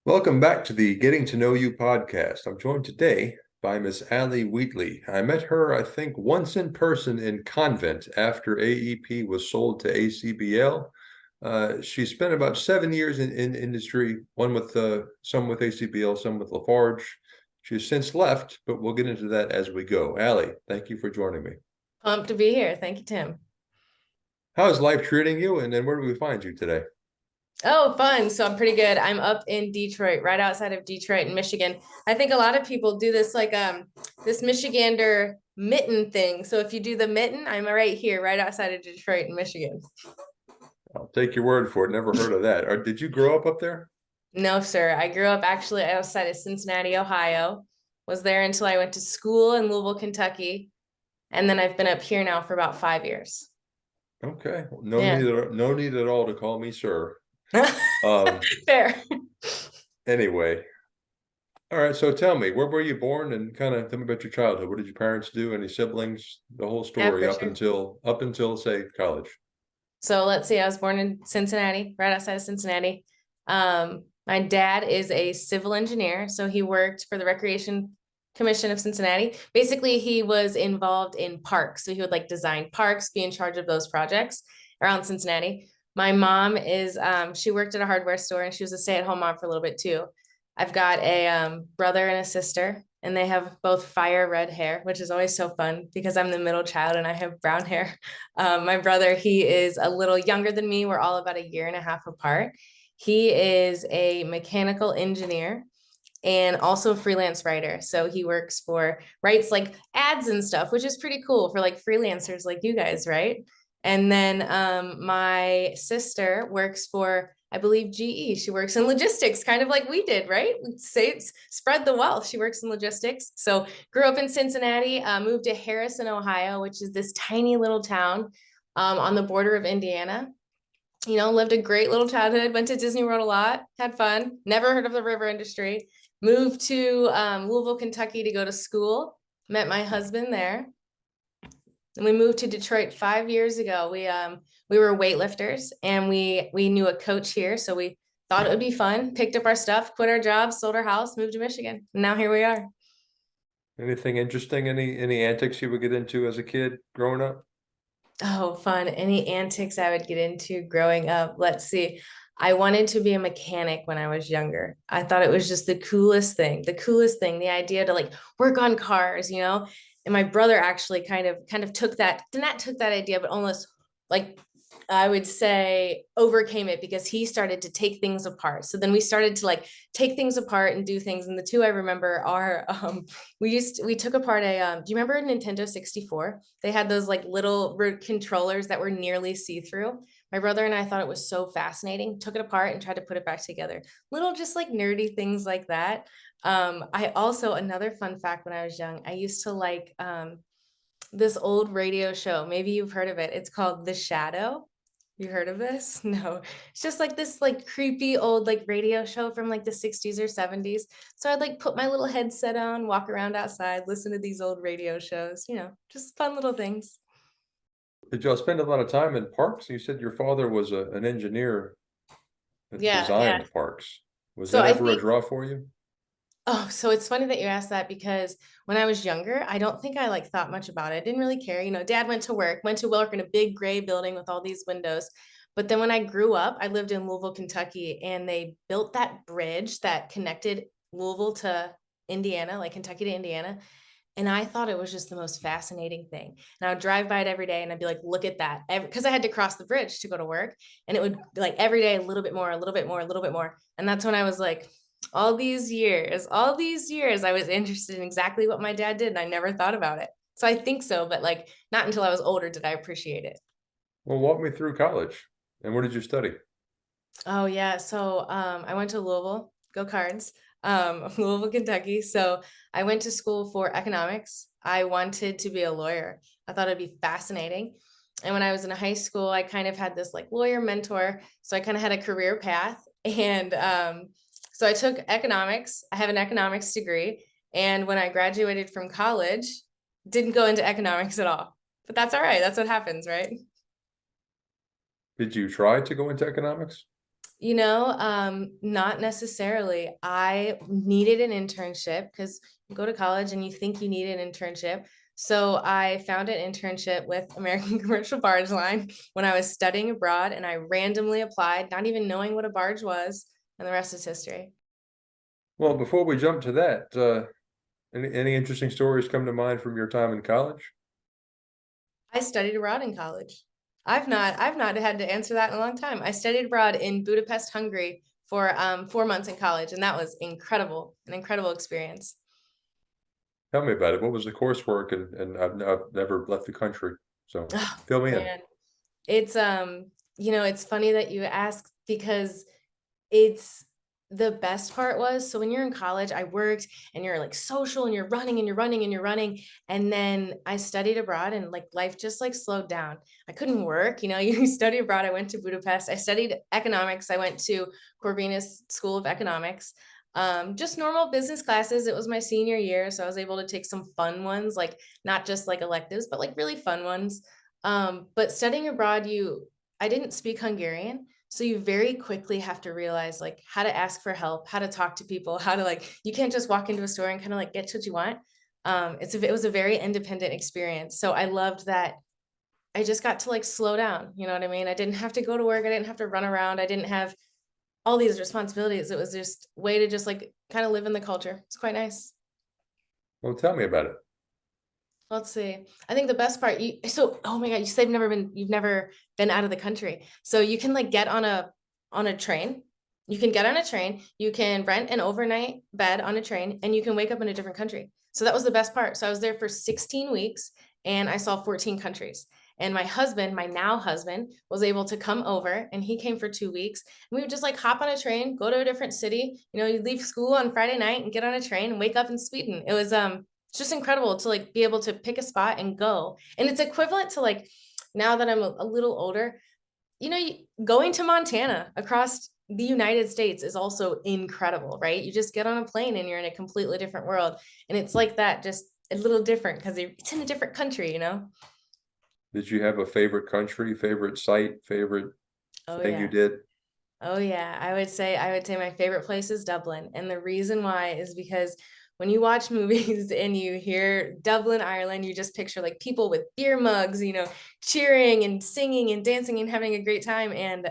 Welcome back to the Getting to Know You podcast. I'm joined today by Miss Alli Wheatley. I met her, I think, once in person in Convent after AEP was sold to ACBL. She spent about 7 years in industry, one with some with ACBL, some with Lafarge. She has since left, but we'll get into that as we go. Alli, thank you for joining me. Pumped to be here. Thank you, Tim. How is life treating you? And then where do we find you today? Oh, fun. So I'm pretty good. I'm up in Detroit, right outside of Detroit in Michigan. I think a lot of people do this this Michigander mitten thing. So if you do the mitten, I'm right here, right outside of Detroit in Michigan. I'll take your word for it. Never heard of that. Or did you grow up there? No, sir. I grew up actually outside of Cincinnati, Ohio. Was there until I went to school in Louisville, Kentucky. And then I've been up here now for about 5 years. Okay. Yeah. No need at all to call me sir. Um, Fair. anyway. All right. So tell me, where were you born and kind of tell me about your childhood. What did your parents do? Any siblings? The whole Yeah, story for up sure. until say college. So let's see, I was born in Cincinnati, right outside of Cincinnati. My dad is a civil engineer, so he worked for the Recreation Commission of Cincinnati. Basically, he was involved in parks, so he would like design parks, be in charge of those projects around Cincinnati. My mom is she worked at a hardware store and she was a stay-at-home mom for a little bit too. I've got a brother and a sister, and they have both fire red hair, which is always so fun because I'm the middle child and I have brown hair. My brother, he is a little younger than me. We're all about a year and a half apart. He is a mechanical engineer and also a freelance writer. So he writes like ads and stuff, which is pretty cool for like freelancers like you guys, right? And then my sister works for, I believe, GE. She works in logistics, kind of like we did, right? Spread the wealth. She works in logistics. So grew up in Cincinnati, moved to Harrison, Ohio, which is this tiny little town on the border of Indiana. Lived a great little childhood, went to Disney World a lot, had fun, never heard of the river industry, moved to Louisville, Kentucky to go to school, met my husband there. And we moved to Detroit 5 years ago. We were weightlifters and we knew a coach here. So we thought it would be fun, picked up our stuff, quit our jobs, sold our house, moved to Michigan. And now here we are. Anything interesting? Any antics you would get into as a kid growing up? Oh, fun. Any antics I would get into growing up? Let's see. I wanted to be a mechanic when I was younger. I thought it was just the coolest thing, the idea to like work on cars. And my brother actually kind of took that, not took that idea, but almost like I would say overcame it because he started to take things apart. So then we started to like take things apart and do things. And the two I remember are we took apart do you remember a Nintendo 64? They had those like little controllers that were nearly see-through. My brother and I thought it was so fascinating, took it apart and tried to put it back together. Little just like nerdy things like that. I also, another fun fact, when I was young, I used to like this old radio show. Maybe you've heard of it. It's called The Shadow. You heard of this? No. It's just like this like creepy old like radio show from like the 60s or 70s. So I'd like put my little headset on, walk around outside, listen to these old radio shows, just fun little things. Did y'all spend a lot of time in parks? You said your father was an engineer that Yeah, yeah. designed parks. Was So that I ever a think draw for you? Oh, so it's funny that you asked that because when I was younger, I don't think I like thought much about it. I didn't really care. Dad went to work in a big gray building with all these windows. But then when I grew up, I lived in Louisville, Kentucky, and they built that bridge that connected Louisville to Indiana, like Kentucky to Indiana. And I thought it was just the most fascinating thing. And I would drive by it every day and I'd be like, look at that. Because I had to cross the bridge to go to work. And it would like every day, a little bit more, a little bit more, a little bit more. And that's when I was like, all these years, I was interested in exactly what my dad did. And I never thought about it. So I think so, but like not until I was older did I appreciate it. Well, walk me through college. And what did you study? Oh yeah. So I went to Louisville, go Cards, Louisville, Kentucky. So I went to school for economics. I wanted to be a lawyer. I thought it'd be fascinating. And when I was in high school, I kind of had this like lawyer mentor. So I kind of had a career path. And so I took economics. I have an economics degree. And when I graduated from college, didn't go into economics at all. But that's all right. That's what happens, right? Did you try to go into economics? Not necessarily. I needed an internship because you go to college and you think you need an internship. So I found an internship with American Commercial Barge Line when I was studying abroad, and I randomly applied, not even knowing what a barge was, and the rest is history. Well, before we jump to that, any interesting stories come to mind from your time in college? I studied abroad in college. I've not had to answer that in a long time. I studied abroad in Budapest, Hungary for 4 months in college, and that was incredible, an incredible experience. Tell me about it. What was the coursework? And I've never left the country, so Oh, fill me in. man. It's it's funny that you ask because it's the best part was, so when you're in college, I worked and you're like social and you're running and you're running and you're running. And then I studied abroad and like life just like slowed down. I couldn't work, you study abroad. I went to Budapest. I studied economics. I went to Corvinus School of Economics. Just normal business classes. It was my senior year, so I was able to take some fun ones, like not just like electives, but like really fun ones. But studying abroad, I didn't speak Hungarian. So you very quickly have to realize like how to ask for help, how to talk to people, how to like, you can't just walk into a store and kind of like get what you want. It was a very independent experience. So I loved that I just got to like slow down. You know what I mean? I didn't have to go to work. I didn't have to run around. I didn't have all these responsibilities. It was just a way to just like kind of live in the culture. It's quite nice. Well, tell me about it. Let's see. I think the best part, oh my God, you said you've never been out of the country. So you can like get on a train. You can get on a train, you can rent an overnight bed on a train, and you can wake up in a different country. So that was the best part. So I was there for 16 weeks and I saw 14 countries. And my husband, my now husband, was able to come over and he came for 2 weeks. And we would just like hop on a train, go to a different city. You leave school on Friday night and get on a train and wake up in Sweden. It's just incredible to like be able to pick a spot and go. And it's equivalent to like now that I'm a little older, going to Montana across the United States is also incredible, right? You just get on a plane and you're in a completely different world. And it's like that, just a little different because it's in a different country. Did you have a favorite country, favorite site, favorite Oh thing you yeah. did? Oh yeah, I would say my favorite place is Dublin. And the reason why is because when you watch movies and you hear Dublin, Ireland, you just picture like people with beer mugs, cheering and singing and dancing and having a great time. And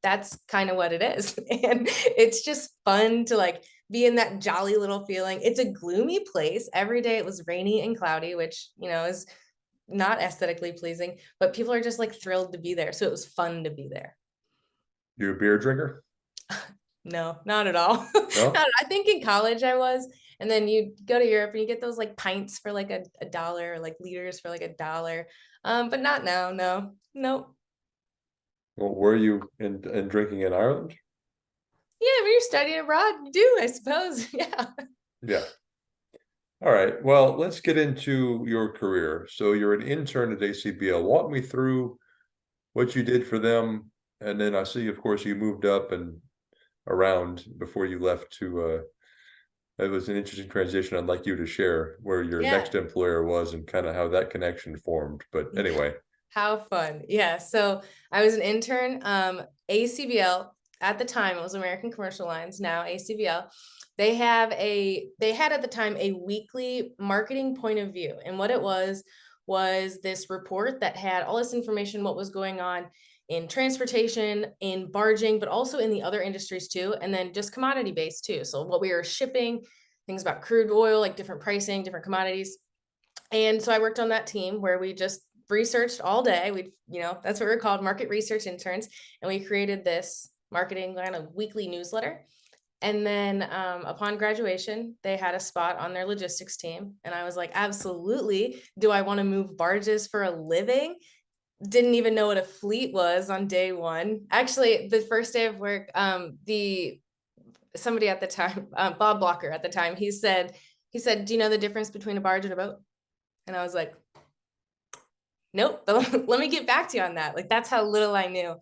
that's kind of what it is. And it's just fun to like be in that jolly little feeling. It's a gloomy place. Every day it was rainy and cloudy, which, is not aesthetically pleasing, but people are just like thrilled to be there. So it was fun to be there. You a beer drinker? No, not at all. No? I think in college I was, and then you go to Europe and you get those like pints for like a dollar, or like liters for like $1. But not now. No, nope. Well, were you in drinking in Ireland? Yeah, when you're studying abroad, you do, I suppose. Yeah. Yeah. All right. Well, let's get into your career. So you're an intern at ACBL. Walk me through what you did for them, and then I see, of course, you moved up and around before you left to. It was an interesting transition. I'd like you to share where your Yeah. next employer was and kind of how that connection formed. But anyway, How fun. Yeah. So I was an intern, ACBL at the time, it was American Commercial Lines, now ACBL. They had at the time a weekly marketing point of view. And what it was this report that had all this information, what was going on in transportation, in barging, but also in the other industries too. And then just commodity based too. So what we were shipping, things about crude oil, like different pricing, different commodities. And so I worked on that team where we just researched all day. That's what we're called, market research interns. And we created this marketing kind of weekly newsletter. And then upon graduation, they had a spot on their logistics team. And I was like, absolutely. Do I want to move barges for a living? Didn't even know what a fleet was on day one. Actually, the first day of work, somebody at the time, Bob Blocker at the time, he said, do you know the difference between a barge and a boat? And I was like, nope, let me get back to you on that. Like, that's how little I knew.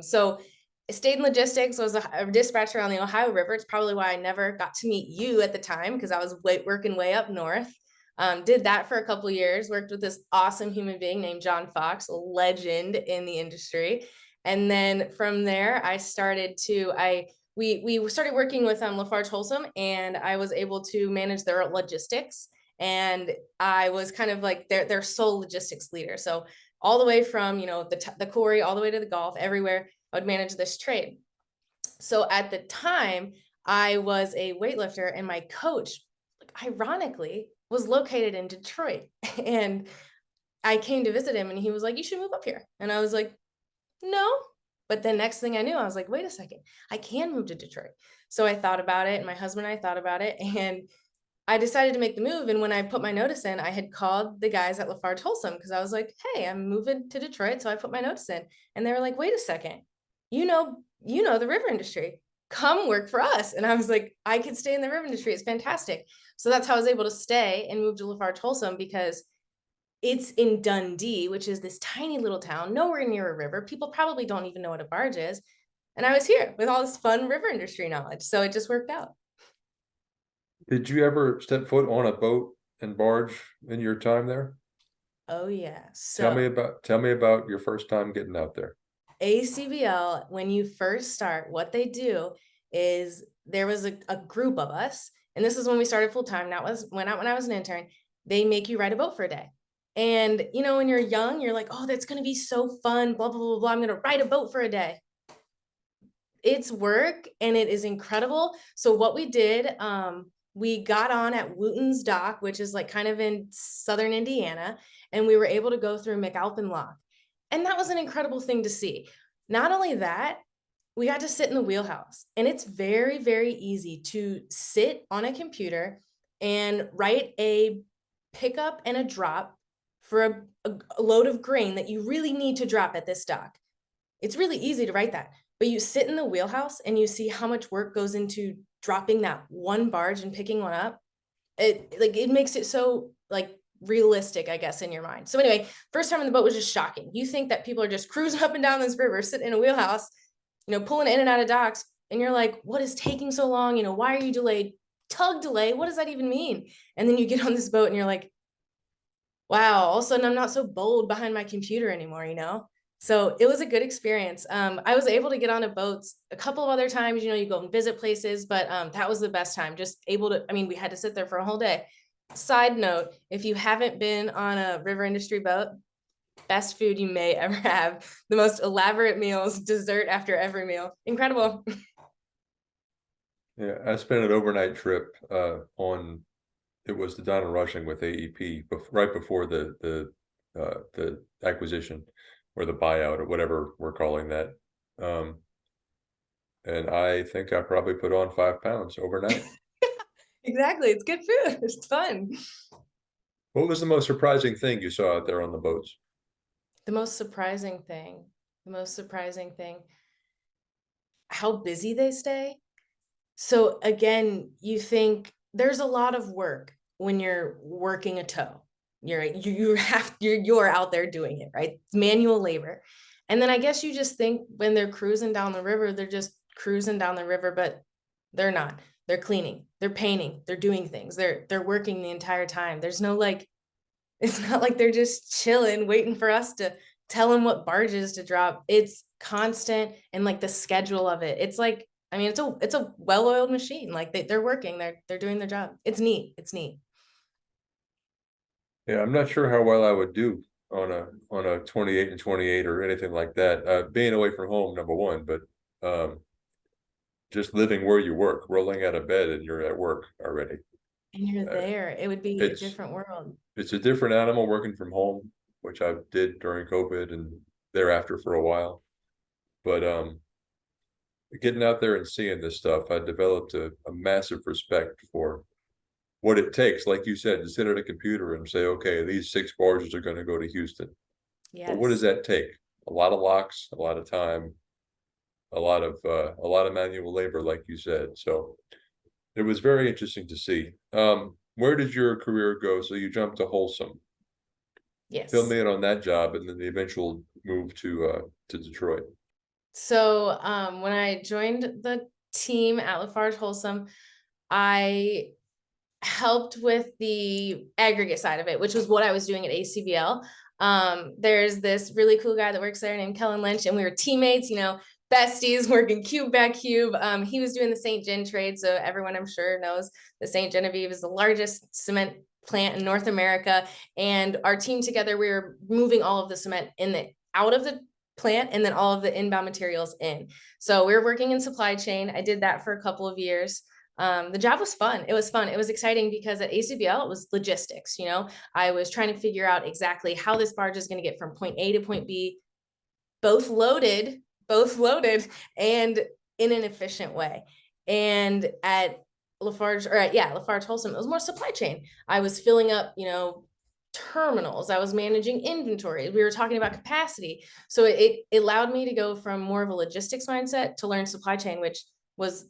So I stayed in logistics, was a dispatcher on the Ohio River. It's probably why I never got to meet you at the time, because I was working way up north. Did that for a couple of years, worked with this awesome human being named John Fox, a legend in the industry. And then from there, we started working with Lafarge Holcim, and I was able to manage their logistics. And I was kind of like their sole logistics leader. So all the way from, the quarry, all the way to the Gulf, everywhere, I would manage this trade. So at the time, I was a weightlifter, and my coach, ironically, was located in Detroit. And I came to visit him, and he was like, "You should move up here." And I was like, "No." But then next thing I knew, I was like, "Wait a second, I can move to Detroit." So I thought about it, and my husband and I thought about it, and I decided to make the move. And when I put my notice in, I had called the guys at Lafarge Holcim, because I was like, "Hey, I'm moving to Detroit." So I put my notice in, and they were like, "Wait a second, the river industry. Come work for us." And I was like, "I could stay in the river industry. It's fantastic." So that's how I was able to stay and move to Lafarge Holcim, because it's in Dundee, which is this tiny little town, nowhere near a river. People probably don't even know what a barge is. And I was here with all this fun river industry knowledge. So it just worked out. Did you ever step foot on a boat and barge in your time there? Oh yeah. Tell me about your first time getting out there. ACBL, when you first start, what they do is there was a group of us, and this is when we started full time. That was when I was an intern. They make you ride a boat for a day. And when you're young, you're like, "Oh, that's gonna be so fun, blah, blah, blah, blah. I'm gonna ride a boat for a day." It's work, and it is incredible. So what we did, we got on at Wooten's Dock, which is like kind of in southern Indiana, and we were able to go through McAlpin Lock. And that was an incredible thing to see. Not only that, we got to sit in the wheelhouse, and it's very, very easy to sit on a computer and write a pickup and a drop for a load of grain that you really need to drop at this dock. It's really easy to write that, but you sit in the wheelhouse and you see how much work goes into dropping that one barge and picking one up. It makes it so realistic, I guess, in your mind. So anyway, first time in the boat was just shocking. You think that people are just cruising up and down this river, sitting in a wheelhouse, pulling in and out of docks, and you're like, "What is taking so long? Why are you delayed? Tug delay, what does that even mean?" And then you get on this boat and you're like, "Wow, all of a sudden I'm not so bold behind my computer anymore." So it was a good experience. I was able to get on a boat a couple of other times. You go and visit places, but that was the best time. Just able to, we had to sit there for a whole day. Side note, if you haven't been on a river industry boat, best food you may ever have. The most elaborate meals, dessert after every meal. Incredible. Yeah, I spent an overnight trip on it was the Donna Rushing with AEP right before the acquisition or the buyout or whatever we're calling that. And I think I probably put on 5 pounds overnight. Exactly. It's good food. It's fun. What was the most surprising thing you saw out there on the boats? The most surprising thing, how busy they stay. So again, you think there's a lot of work when you're working a tow. You're out there doing it, right? It's manual labor. And then I guess you just think when they're cruising down the river, they're just cruising down the river, but they're not. They're cleaning, they're painting, they're doing things. They're working the entire time. There's no it's not like they're just chilling, waiting for us to tell them what barges to drop. It's constant, and the schedule of it. It's it's a well-oiled machine. They're working, they're doing their job. It's neat. It's neat. Yeah, I'm not sure how well I would do on a 28 and 28 or anything like that. Being away from home, number one, but just living where you work, rolling out of bed and you're at work already. And you're there. It would be a It's different world. it's a different animal working from home, which I did during COVID and thereafter for a while. But getting out there and seeing this stuff, I developed a massive respect for what it takes, like you said, to sit at a computer and say, okay, these 6 barges are going to go to Houston. But what does Yes. that take? A lot of locks, a lot of time, a lot of manual labor, like you said. So it was very interesting to see. Where did your career go? So you jumped to Holcim. Fill Yes. me in on that job and then the eventual move to Detroit. So when I joined the team at Lafarge Holcim, I helped with the aggregate side of it, which was what I was doing at ACBL. There's this really cool guy that works there named Kellen Lynch, and we were teammates, besties working cube by cube. He was doing the St. Gen trade. So everyone I'm sure knows the St. Genevieve is the largest cement plant in North America. And our team together, we were moving all of the cement out of the plant and then all of the inbound materials in. So we were working in supply chain. I did that for a couple of years. The job was fun. It was fun. It was exciting because at ACBL, it was logistics. I was trying to figure out exactly how this barge is going to get from point A to point B, both loaded and in an efficient way. And at Lafarge Holcim, it was more supply chain. I was filling up, terminals. I was managing inventory. We were talking about capacity. So it allowed me to go from more of a logistics mindset to learn supply chain, which was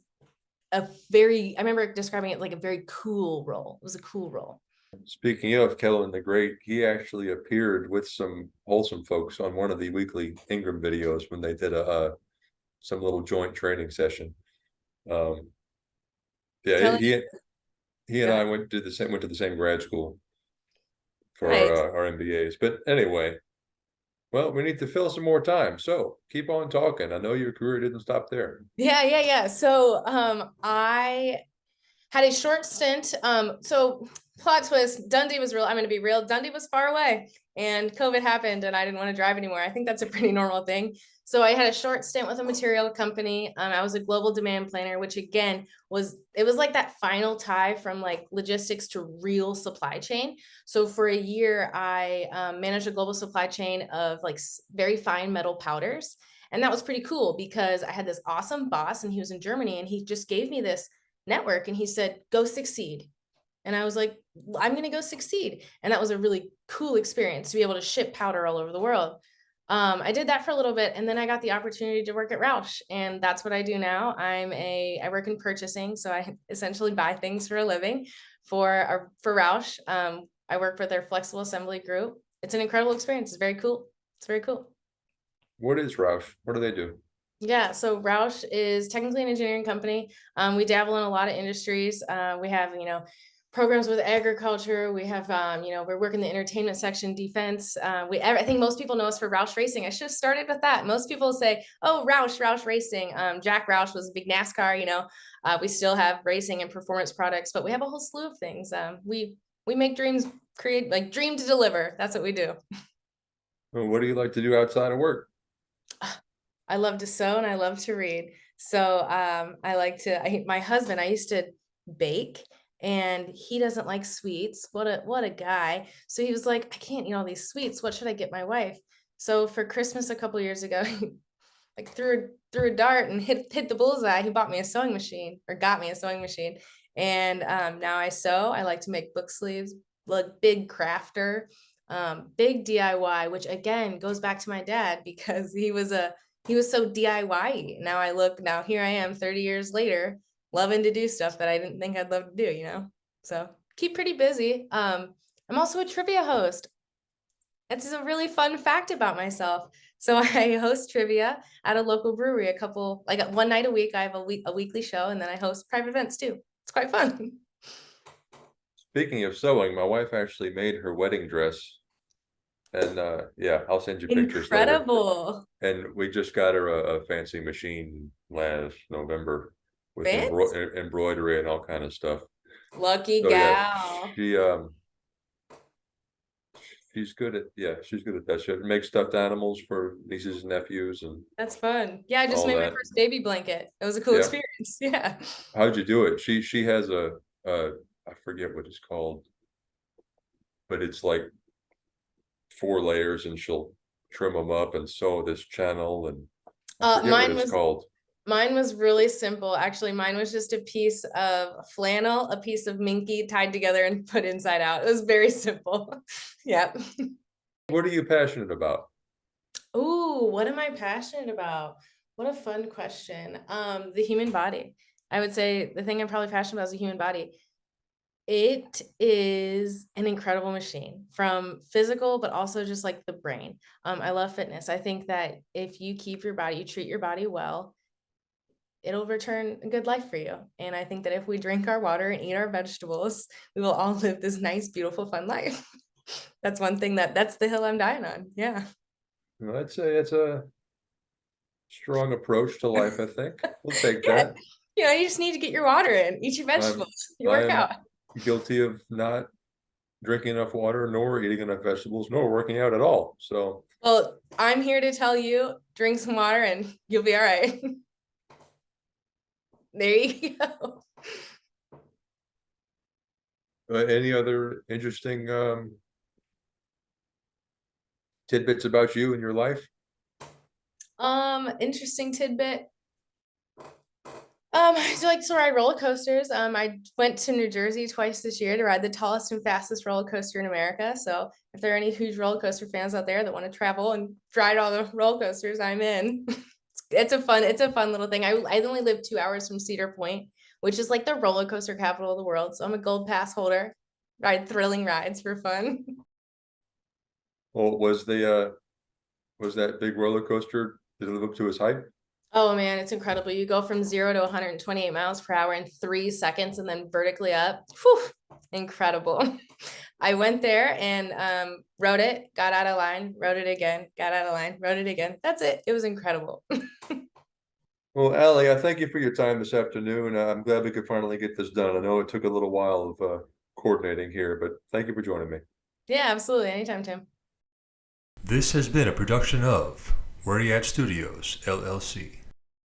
I remember describing it like a very cool role. It was a cool role. Speaking of Kellen the Great, he actually appeared with some Holcim folks on one of the weekly Ingram videos when they did some little joint training session. Yeah, Kellen, he and I went to the same grad school for nice. our MBAs. But anyway, well, we need to fill some more time. So keep on talking. I know your career didn't stop there. Yeah. So I had a short stint. So plot twist, Dundee was real. I'm going to be real. Dundee was far away and COVID happened and I didn't want to drive anymore. I think that's a pretty normal thing. So I had a short stint with a material company. I was a global demand planner, which again was like that final tie from like logistics to real supply chain. So for a year, I managed a global supply chain of like very fine metal powders. And that was pretty cool because I had this awesome boss and he was in Germany and he just gave me this network and he said, go succeed. And I was like, I'm going to go succeed. And that was a really cool experience to be able to ship powder all over the world. I did that for a little bit and then I got the opportunity to work at Roush and that's what I do now. I work in purchasing. So I essentially buy things for a living for Roush. I work for their flexible assembly group. It's an incredible experience. It's very cool. It's very cool. What is Roush? What do they do? Yeah, so Roush is technically an engineering company. We dabble in a lot of industries. We have, programs with agriculture. We have, we're working the entertainment section, defense. I think most people know us for Roush Racing. I should have started with that. Most people say, oh, Roush Racing. Jack Roush was a big NASCAR, we still have racing and performance products, but we have a whole slew of things. We make dreams, create like dream to deliver. That's what we do. Well, what do you like to do outside of work? I love to sew and I love to read. So my husband, I used to bake and he doesn't like sweets. What a guy. So he was like, I can't eat all these sweets. What should I get my wife? So for Christmas a couple years ago, he like threw a dart and hit the bullseye. He bought me a sewing machine or got me a sewing machine. And now I sew. I like to make book sleeves, like big crafter, big DIY, which again goes back to my dad because he was so DIY. Now here I am 30 years later, loving to do stuff that I didn't think I'd love to do, So keep pretty busy. I'm also a trivia host. It's a really fun fact about myself. So I host trivia at a local brewery, one night a week. I have a weekly show and then I host private events too. It's quite fun. Speaking of sewing, my wife actually made her wedding dress. And yeah, I'll send you pictures later. Incredible. And we just got her a fancy machine last November with embroidery and all kind of stuff. Lucky gal. Yeah, she's good at that. She makes stuffed animals for nieces and nephews and that's fun. Yeah, I just made my first baby blanket. It was a cool experience. Yeah. How'd you do it? She has I forget what it's called, but it's like 4 layers and she'll trim them up and sew this channel and I forget what it's called. Mine was really simple. Actually, mine was just a piece of flannel, a piece of minky tied together and put inside out. It was very simple. Yeah. What are you passionate about? Ooh, what am I passionate about? What a fun question. The human body. I would say the thing I'm probably passionate about is the human body. It is an incredible machine from physical, but also just like the brain. I love fitness. I think that if you keep your body, you treat your body well, it'll return a good life for you. And I think that if we drink our water and eat our vegetables, we will all live this nice, beautiful, fun life. That's one thing that's the hill I'm dying on. Yeah. Well, I'd say it's a strong approach to life, I think. We'll take Yeah. that. You just need to get your water in, eat your I'm vegetables, you work I'm out. guilty of not drinking enough water, nor eating enough vegetables, nor working out at all. So, Well, I'm here to tell you, drink some water and you'll be all right. There you go. any other interesting tidbits about you and your life? Interesting tidbit. I do like to ride roller coasters. I went to New Jersey twice this year to ride the tallest and fastest roller coaster in America. So if there are any huge roller coaster fans out there that want to travel and ride all the roller coasters, I'm in. It's a fun little thing. I only live 2 hours from Cedar Point, which is like the roller coaster capital of the world. So I'm a gold pass holder. Ride thrilling rides for fun. Well, was that big roller coaster, did it live up to its hype? Oh man, it's incredible. You go from 0 to 128 miles per hour in 3 seconds and then vertically up. Whew, incredible. I went there and rode it, got out of line, rode it again, got out of line, rode it again. That's it. It was incredible. Well, Alli, I thank you for your time this afternoon. I'm glad we could finally get this done. I know it took a little while of coordinating here, but thank you for joining me. Yeah, absolutely. Anytime, Tim. This has been a production of Where You At Studios, LLC.